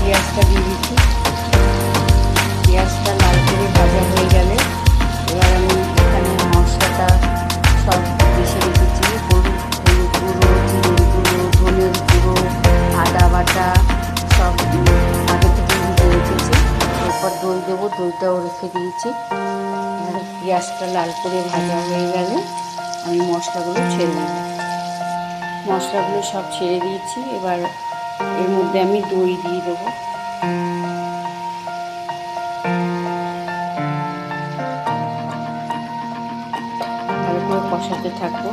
পেঁয়াজটা দিয়ে দিচ্ছি। পেঁয়াজটা লাল করে ভাজা হয়ে গেলে এবার আমি এখানে মশলাটা সব মিশিয়ে রেখেছি। হলুদ গুঁড়ো, জিরের গুঁড়ো, ধনের গুঁড়ো, আদা বাটা সব আগে থেকে ভেজে রেখেছি। এরপর দই দেবো, দইটাও রেখে দিয়েছি। পেঁয়াজটা লাল করে ভাজা হয়ে গেলে আমি মশলাগুলো ছেড়ে দেব। মশলাগুলো সব ছেড়ে দিয়েছি। এবার এর মধ্যে আমি দই দিয়ে দেবো। ভালো করে কষাতে থাকবো।